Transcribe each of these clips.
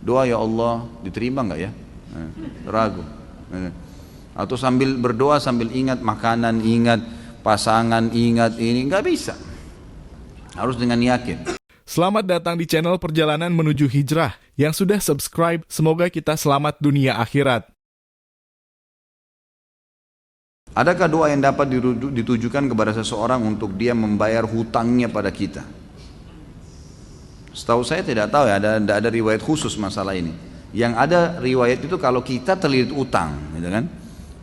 doa ya Allah diterima nggak ya? Ragu. Atau sambil berdoa sambil ingat makanan, ingat pasangan, ingat ini, nggak bisa. Harus dengan yakin. Selamat datang di channel Perjalanan Menuju Hijrah. Yang sudah subscribe, semoga kita selamat dunia akhirat. Adakah doa yang dapat ditujukan kepada seseorang untuk dia membayar hutangnya pada kita? Setahu saya tidak tahu ya, ada riwayat khusus masalah ini. Yang ada riwayat itu kalau kita terlilit utang, gitu kan?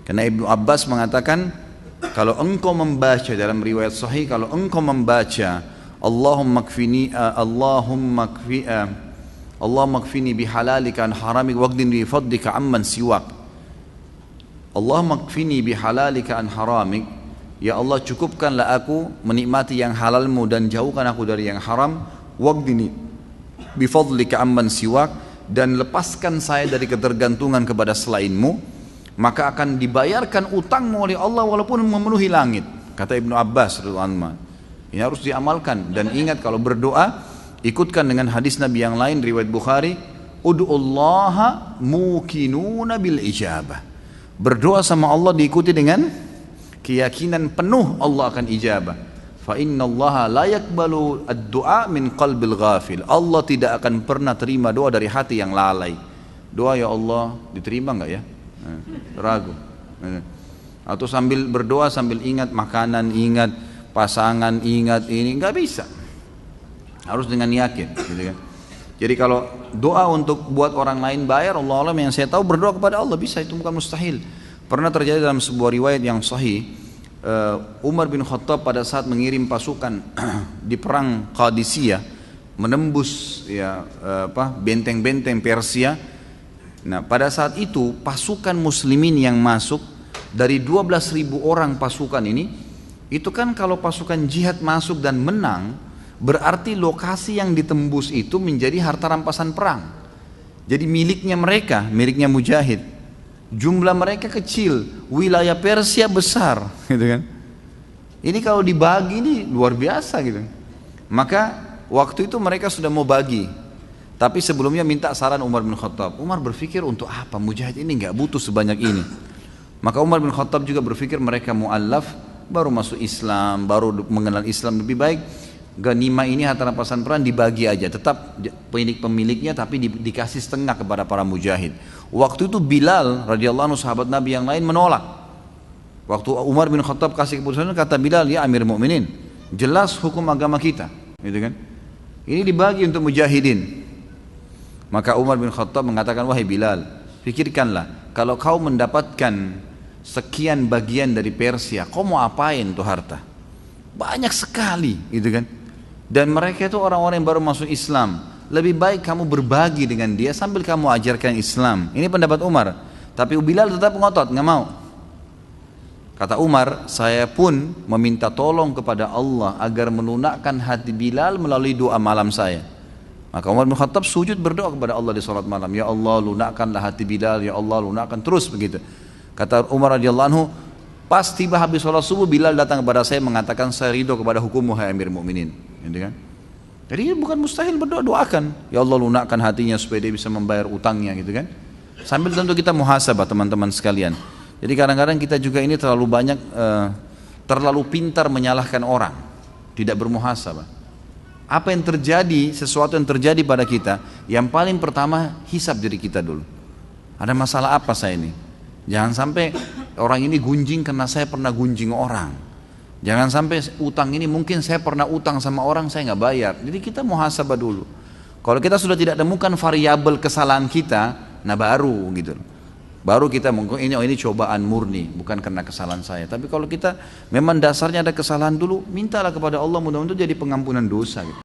Karena Ibnu Abbas mengatakan, kalau engkau membaca dalam riwayat sahih, kalau engkau membaca Allahumma kfini bihalalika an haramik waqdini bi fadlika amman siwak. Allahumma kfini bihalalika an haramik, ya Allah cukupkanlah aku menikmati yang halalmu dan jauhkan aku dari yang haram. Waqdini bi fadlika amman siwak, dan lepaskan saya dari ketergantungan kepada selainmu, maka akan dibayarkan utangmu oleh Allah walaupun memenuhi langit. Kata Ibnu Abbas radhiyallahu anhu. Ini harus diamalkan, dan ingat kalau berdoa ikutkan dengan hadis Nabi yang lain riwayat Bukhari, ud'ullaha mukinuna bil ijabah. Berdoa sama Allah diikuti dengan keyakinan penuh Allah akan ijabah. Fa innallaha la yaqbalu ad-du'a min qalbil ghafil. Allah tidak akan pernah terima doa dari hati yang lalai. Doa ya Allah diterima enggak ya? Ragu. Atau sambil berdoa sambil ingat makanan, ingat pasangan, ingat ini, enggak bisa. Harus dengan yakin, gitu kan. Jadi kalau doa untuk buat orang lain bayar, Allah alam, yang saya tahu berdoa kepada Allah bisa, itu bukan mustahil. Pernah terjadi dalam sebuah riwayat yang sahih, Umar bin Khattab pada saat mengirim pasukan di perang Qadisiyah, menembus benteng-benteng Persia. Nah, pada saat itu pasukan muslimin yang masuk dari 12.000 orang pasukan ini, itu kan kalau pasukan jihad masuk dan menang, berarti lokasi yang ditembus itu menjadi harta rampasan perang. Jadi miliknya mereka, miliknya mujahid. Jumlah mereka kecil, wilayah Persia besar, gitu kan. Ini kalau dibagi ini luar biasa gitu. Maka waktu itu mereka sudah mau bagi, tapi sebelumnya minta saran Umar bin Khattab. Umar berpikir, untuk apa mujahid ini nggak butuh sebanyak ini. Maka Umar bin Khattab juga berpikir mereka mu'allaf, baru masuk Islam, baru mengenal Islam, lebih baik ganimah ini harta rampasan perang dibagi aja, tetap pemiliknya tapi dikasih setengah kepada para mujahid. Waktu itu Bilal radhiyallahu anhu sahabat Nabi yang lain menolak. Waktu Umar bin Khattab kasih keputusan, kata Bilal, ya Amir Mu'minin, jelas hukum agama kita, gitu kan? Ini dibagi untuk mujahidin. Maka Umar bin Khattab mengatakan, wahai Bilal, pikirkanlah, kalau kau mendapatkan sekian bagian dari Persia, kau mau apain tuh harta? Banyak sekali, gitu kan? Dan mereka itu orang-orang yang baru masuk Islam. Lebih baik kamu berbagi dengan dia sambil kamu ajarkan Islam. Ini pendapat Umar. Tapi Bilal tetap ngotot, nggak mau. Kata Umar, saya pun meminta tolong kepada Allah agar melunakkan hati Bilal melalui doa malam saya. Maka Umar bin Khattab sujud berdoa kepada Allah di salat malam. Ya Allah, lunakkanlah hati Bilal. Ya Allah, lunakkan, terus begitu. Kata Umar radhiyallahu anhu, pas tiba habis sholat subuh, Bilal datang kepada saya mengatakan, saya ridho kepada hukummu hai Amir Mu'minin, gitu kan? Jadi bukan mustahil berdoa, doakan ya Allah lunakkan hatinya supaya dia bisa membayar utangnya, gitu kan? Sambil tentu kita muhasabah teman-teman sekalian. Jadi kadang-kadang kita juga ini terlalu banyak terlalu pintar menyalahkan orang, tidak bermuhasabah. Apa yang terjadi, sesuatu yang terjadi pada kita, yang paling pertama hisab diri kita dulu. Ada masalah apa saya ini? Jangan sampai orang ini gunjing karena saya pernah gunjing orang. Jangan sampai utang ini mungkin saya pernah utang sama orang, saya nggak bayar. Jadi kita muhasabah dulu. Kalau kita sudah tidak temukan variabel kesalahan kita, nah baru gitu. Baru kita mungkin ini cobaan murni, bukan karena kesalahan saya. Tapi kalau kita memang dasarnya ada kesalahan dulu, mintalah kepada Allah mudah-mudahan jadi pengampunan dosa gitu.